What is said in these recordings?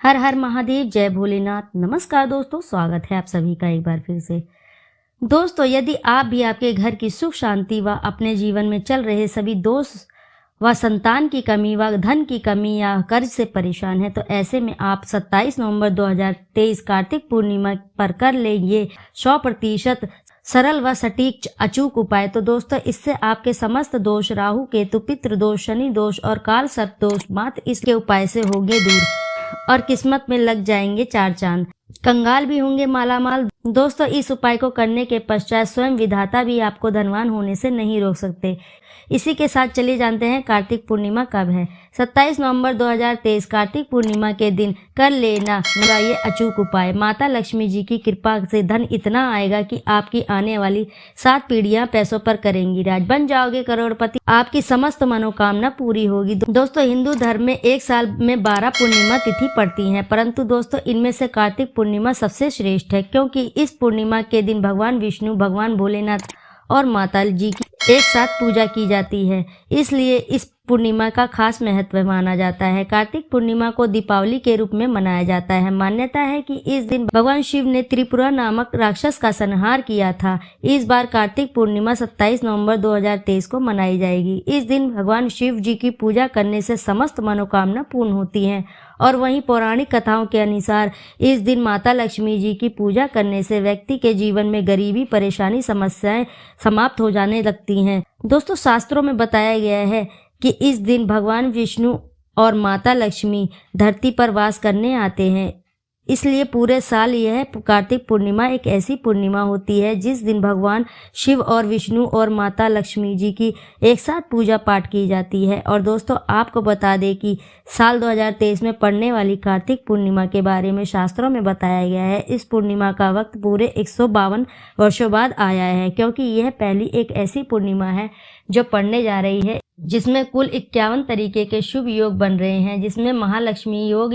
हर हर महादेव, जय भोलेनाथ। नमस्कार दोस्तों, स्वागत है आप सभी का एक बार फिर से। दोस्तों, यदि आप भी आपके घर की सुख शांति व अपने जीवन में चल रहे सभी दोष व संतान की कमी व धन की कमी या कर्ज से परेशान है, तो ऐसे में आप 27 नवंबर 2023 कार्तिक पूर्णिमा पर कर ले ये 100% सरल व सटीक अचूक उपाय। तो दोस्तों, इससे आपके समस्त दोष, राहु केतु, पितृ दोष, शनि दोष और काल सर्प दोष मात्र इसके उपाय से होंगे दूर और किस्मत में लग जाएंगे चार चांद। कंगाल भी होंगे मालामाल। दोस्तों, इस उपाय को करने के पश्चात स्वयं विधाता भी आपको धनवान होने से नहीं रोक सकते। इसी के साथ चलिए जानते हैं कार्तिक पूर्णिमा कब है। 27 नवंबर 2023 कार्तिक पूर्णिमा के दिन कर लेना मेरा ये अचूक उपाय। माता लक्ष्मी जी की कृपा से धन इतना आएगा कि आपकी आने वाली 7 पीढ़ियां पैसों पर करेंगी राज। बन जाओगे करोड़पति। आपकी समस्त मनोकामना पूरी होगी। दोस्तों, हिंदू धर्म में एक साल में 12 पूर्णिमा तिथि पड़ती हैं, परंतु दोस्तों इनमें से कार्तिक पूर्णिमा सबसे श्रेष्ठ है, क्योंकि इस पूर्णिमा के दिन भगवान विष्णु, भगवान भोलेनाथ और माता जी की एक साथ पूजा की जाती है, इसलिए इस पूर्णिमा का खास महत्व माना जाता है। कार्तिक पूर्णिमा को दीपावली के रूप में मनाया जाता है। मान्यता है कि इस दिन भगवान शिव ने त्रिपुरा नामक राक्षस का संहार किया था। इस बार कार्तिक पूर्णिमा 27 नवंबर 2023 को मनाई जाएगी। इस दिन भगवान शिव जी की पूजा करने से समस्त मनोकामना पूर्ण होती हैं और वहीं पौराणिक कथाओं के अनुसार इस दिन माता लक्ष्मी जी की पूजा करने से व्यक्ति के जीवन में गरीबी, परेशानी, समस्याएं समाप्त हो जाने लगती हैं। दोस्तों, शास्त्रों में बताया गया है कि इस दिन भगवान विष्णु और माता लक्ष्मी धरती पर वास करने आते हैं, इसलिए पूरे साल यह कार्तिक पूर्णिमा एक ऐसी पूर्णिमा होती है जिस दिन भगवान शिव और विष्णु और माता लक्ष्मी जी की एक साथ पूजा पाठ की जाती है। और दोस्तों, आपको बता दें कि साल 2023 में पड़ने वाली कार्तिक पूर्णिमा के बारे में शास्त्रों में बताया गया है। इस पूर्णिमा का वक्त पूरे 152 वर्षों बाद आया है, क्योंकि यह पहली एक ऐसी पूर्णिमा है जो पड़ने जा रही है जिसमें कुल 51 तरीके के शुभ योग बन रहे हैं, जिसमें महालक्ष्मी योग,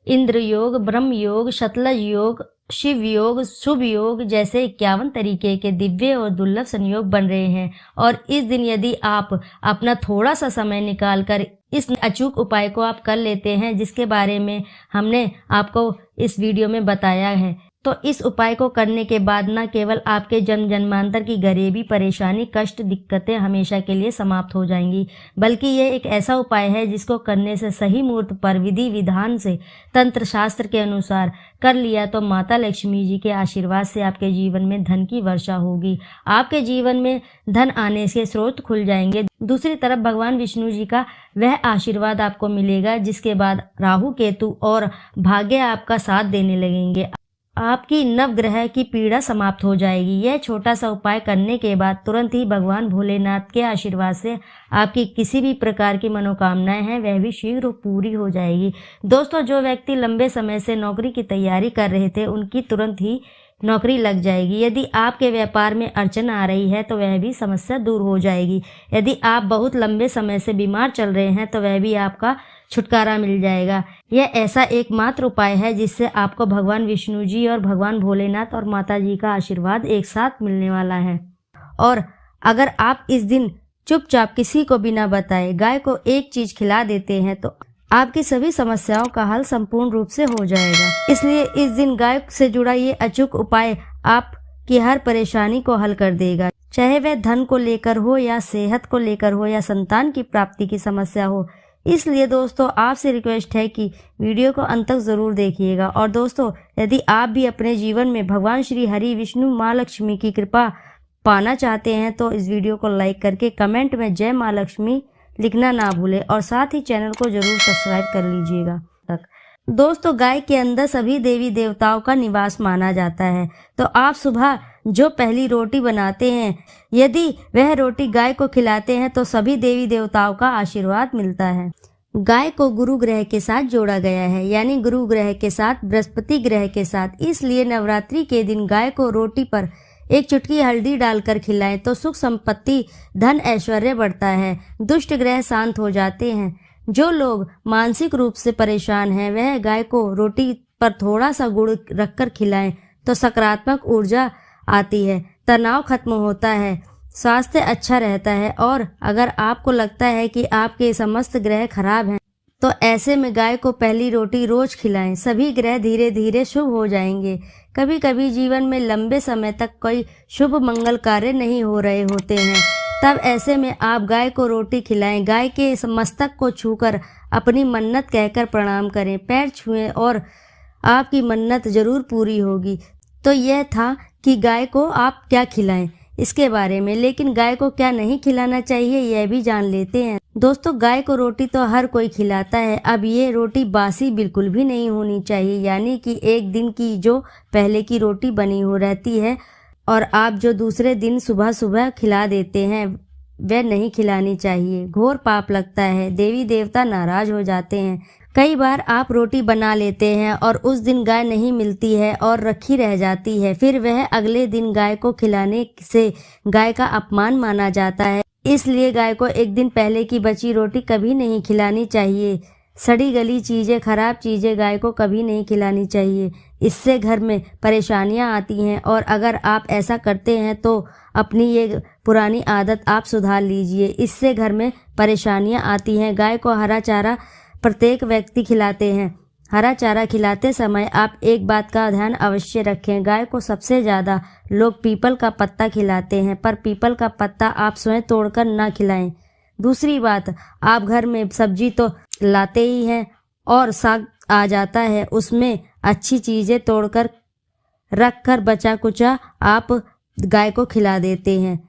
इंद्र योग, ब्रह्म योग, शतलज योग, शिव योग, शुभ योग जैसे 51 तरीके के दिव्य और दुर्लभ संयोग बन रहे हैं। और इस दिन यदि आप अपना थोड़ा सा समय निकालकर इस अचूक उपाय को आप कर लेते हैं, जिसके बारे में हमने आपको इस वीडियो में बताया है, तो इस उपाय को करने के बाद न केवल आपके जन्म जन्मांतर की गरीबी, परेशानी, कष्ट, दिक्कतें हमेशा के लिए समाप्त हो जाएंगी, बल्कि यह एक ऐसा उपाय है जिसको करने से सही मुहूर्त पर विधि विधान से तंत्र शास्त्र के अनुसार कर लिया तो माता लक्ष्मी जी के आशीर्वाद से आपके जीवन में धन की वर्षा होगी। आपके जीवन में धन आने के स्रोत खुल जाएंगे। दूसरी तरफ भगवान विष्णु जी का वह आशीर्वाद आपको मिलेगा जिसके बाद राहु केतु और भाग्य आपका साथ देने लगेंगे। आपकी नवग्रह की पीड़ा समाप्त हो जाएगी। यह छोटा सा उपाय करने के बाद तुरंत ही भगवान भोलेनाथ के आशीर्वाद से आपकी किसी भी प्रकार की मनोकामनाएं हैं वह भी शीघ्र पूरी हो जाएगी। दोस्तों, जो व्यक्ति लंबे समय से नौकरी की तैयारी कर रहे थे उनकी तुरंत ही नौकरी लग जाएगी। यदि आपके व्यापार में अड़चन आ रही है तो वह भी समस्या दूर हो जाएगी। यदि आप बहुत लंबे समय से बीमार चल रहे हैं तो वह भी आपका छुटकारा मिल जाएगा। यह ऐसा एकमात्र उपाय है जिससे आपको भगवान विष्णु जी और भगवान भोलेनाथ और माता जी का आशीर्वाद एक साथ मिलने वाला है। और अगर आप इस दिन चुपचाप किसी को बिना बताए गाय को एक चीज खिला देते हैं तो आपकी सभी समस्याओं का हल संपूर्ण रूप से हो जाएगा। इसलिए इस दिन गाय से जुड़ा ये अचूक उपाय आपकी हर परेशानी को हल कर देगा, चाहे वह धन को लेकर हो या सेहत को लेकर हो या संतान की प्राप्ति की समस्या हो। इसलिए दोस्तों, आपसे रिक्वेस्ट है कि वीडियो को अंत तक जरूर देखिएगा। और दोस्तों, यदि आप भी अपने जीवन में भगवान श्री हरि, विष्णु, माँ लक्ष्मी की कृपा पाना चाहते हैं तो इस वीडियो को लाइक करके कमेंट में जय माँ लक्ष्मी लिखना ना भूले और साथ ही चैनल को जरूर सब्सक्राइब कर लीजिएगा। दोस्तों, गाय के अंदर सभी देवी देवताओं का निवास माना जाता है, तो आप सुबह जो पहली रोटी बनाते हैं यदि वह रोटी गाय को खिलाते हैं तो सभी देवी देवताओं का आशीर्वाद मिलता है। गाय को गुरु ग्रह के साथ जोड़ा गया है, यानी गुरु ग्रह के साथ, बृहस्पति ग्रह के साथ। इसलिए नवरात्रि के दिन गाय को रोटी पर एक चुटकी हल्दी डालकर खिलाएं तो सुख संपत्ति, धन, ऐश्वर्य बढ़ता है, दुष्ट ग्रह शांत हो जाते हैं। जो लोग मानसिक रूप से परेशान हैं वह गाय को रोटी पर थोड़ा सा गुड़ रखकर खिलाएं तो सकारात्मक ऊर्जा आती है, तनाव खत्म होता है, स्वास्थ्य अच्छा रहता है। और अगर आपको लगता है कि आपके समस्त ग्रह खराब हैं तो ऐसे में गाय को पहली रोटी रोज खिलाएं। सभी ग्रह धीरे धीरे शुभ हो जाएंगे। कभी कभी जीवन में लंबे समय तक कोई शुभ मंगल कार्य नहीं हो रहे होते हैं, तब ऐसे में आप गाय को रोटी खिलाएं। गाय के मस्तक को छूकर अपनी मन्नत कहकर प्रणाम करें। पैर छुएं और आपकी मन्नत जरूर पूरी होगी। तो यह था कि गाय को आप क्या खिलाएं इसके बारे में, लेकिन गाय को क्या नहीं खिलाना चाहिए यह भी जान लेते हैं। दोस्तों, गाय को रोटी तो हर कोई खिलाता है। अब ये रोटी बासी बिल्कुल भी नहीं होनी चाहिए, यानी कि एक दिन की जो पहले की रोटी बनी हो रहती है और आप जो दूसरे दिन सुबह सुबह खिला देते हैं वह नहीं खिलानी चाहिए। घोर पाप लगता है, देवी देवता नाराज हो जाते हैं। कई बार आप रोटी बना लेते हैं और उस दिन गाय नहीं मिलती है और रखी रह जाती है, फिर वह अगले दिन गाय को खिलाने से गाय का अपमान माना जाता है। इसलिए गाय को एक दिन पहले की बची रोटी कभी नहीं खिलानी चाहिए। सड़ी गली चीजें, खराब चीजें गाय को कभी नहीं खिलानी चाहिए। इससे घर में परेशानियां आती हैं और अगर आप ऐसा करते हैं तो अपनी ये पुरानी आदत आप सुधार लीजिए। इससे घर में परेशानियां आती हैं। गाय को हरा चारा प्रत्येक व्यक्ति खिलाते हैं। हरा चारा खिलाते समय आप एक बात का ध्यान अवश्य रखें। गाय को सबसे ज़्यादा लोग पीपल का पत्ता खिलाते हैं, पर पीपल का पत्ता आप स्वयं तोड़कर ना खिलाएं। दूसरी बात, आप घर में सब्जी तो लाते ही हैं और साग आ जाता है, उसमें अच्छी चीज़ें तोड़कर रख कर बचा कुचा आप गाय को खिला देते हैं।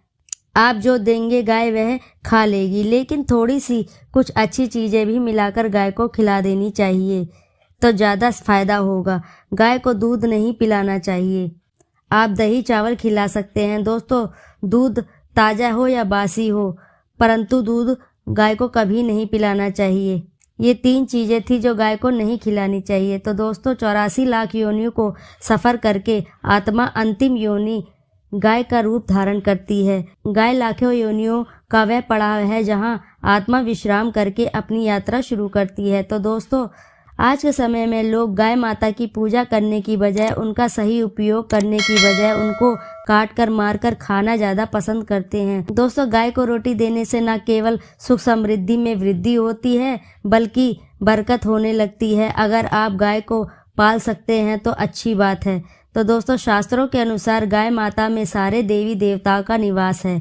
आप जो देंगे गाय वह खा लेगी, लेकिन थोड़ी सी कुछ अच्छी चीज़ें भी मिलाकर गाय को खिला देनी चाहिए तो ज़्यादा फायदा होगा। गाय को दूध नहीं पिलाना चाहिए। आप दही चावल खिला सकते हैं। दोस्तों, दूध ताज़ा हो या बासी हो, परंतु दूध गाय को कभी नहीं पिलाना चाहिए। ये 3 चीज़ें थी जो गाय को नहीं खिलानी चाहिए। तो दोस्तों, 84 लाख योनियों को सफ़र करके आत्मा अंतिम योनि गाय का रूप धारण करती है। गाय लाखों योनियों का वह पड़ाव है जहां आत्मा विश्राम करके अपनी यात्रा शुरू करती है। तो दोस्तों, आज के समय में लोग गाय माता की पूजा करने की बजाय, उनका सही उपयोग करने की बजाय उनको काट कर मार कर खाना ज़्यादा पसंद करते हैं। दोस्तों, गाय को रोटी देने से न केवल सुख समृद्धि में वृद्धि होती है बल्कि बरकत होने लगती है। अगर आप गाय को पाल सकते हैं तो अच्छी बात है। तो दोस्तों, शास्त्रों के अनुसार गाय माता में सारे देवी देवताओं का निवास है।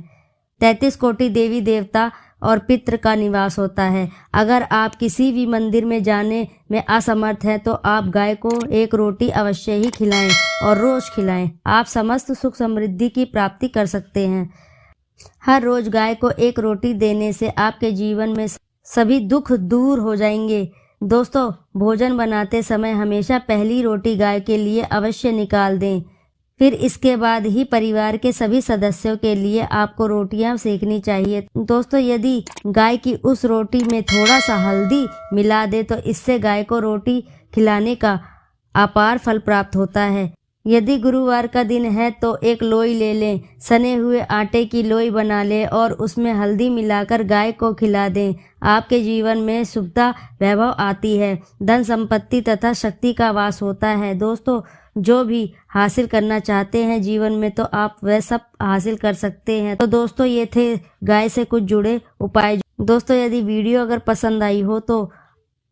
33 कोटि देवी देवता और पितृ का निवास होता है। अगर आप किसी भी मंदिर में जाने में असमर्थ हैं तो आप गाय को एक रोटी अवश्य ही खिलाएं और रोज खिलाएं। आप समस्त सुख समृद्धि की प्राप्ति कर सकते हैं। हर रोज गाय को एक रोटी देने से आपके जीवन में सभी दुख दूर हो जाएंगे। दोस्तों, भोजन बनाते समय हमेशा पहली रोटी गाय के लिए अवश्य निकाल दें। फिर इसके बाद ही परिवार के सभी सदस्यों के लिए आपको रोटियां सेकनी चाहिए। दोस्तों, यदि गाय की उस रोटी में थोड़ा सा हल्दी मिला दे तो इससे गाय को रोटी खिलाने का अपार फल प्राप्त होता है। यदि गुरुवार का दिन है तो एक लोई ले लें, सने हुए आटे की लोई बना लें और उसमें हल्दी मिलाकर गाय को खिला दें। आपके जीवन में शुभता वैभव आती है, धन संपत्ति तथा शक्ति का वास होता है। दोस्तों, जो भी हासिल करना चाहते हैं जीवन में तो आप वह सब हासिल कर सकते हैं। तो दोस्तों, ये थे गाय से कुछ जुड़े उपाय। दोस्तों, यदि वीडियो अगर पसंद आई हो तो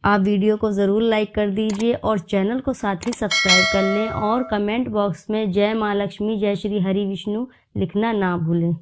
आप वीडियो को ज़रूर लाइक कर दीजिए और चैनल को साथ ही सब्सक्राइब कर लें और कमेंट बॉक्स में जय माँ लक्ष्मी, जय श्री हरि विष्णु लिखना ना भूलें।